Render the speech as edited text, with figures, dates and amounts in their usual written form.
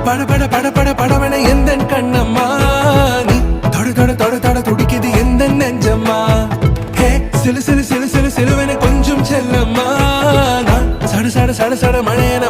பட பட பட பட படவன எந்த கண்ணம்மா நீ தொட தொட தொட தொட துடிக்குது எந்த நெஞ்சம்மா ஹே சிலு சிலு சிலு சிலு சிலுவன கொஞ்சம் செல்லம்மா நான் சட சட சட சட மழையன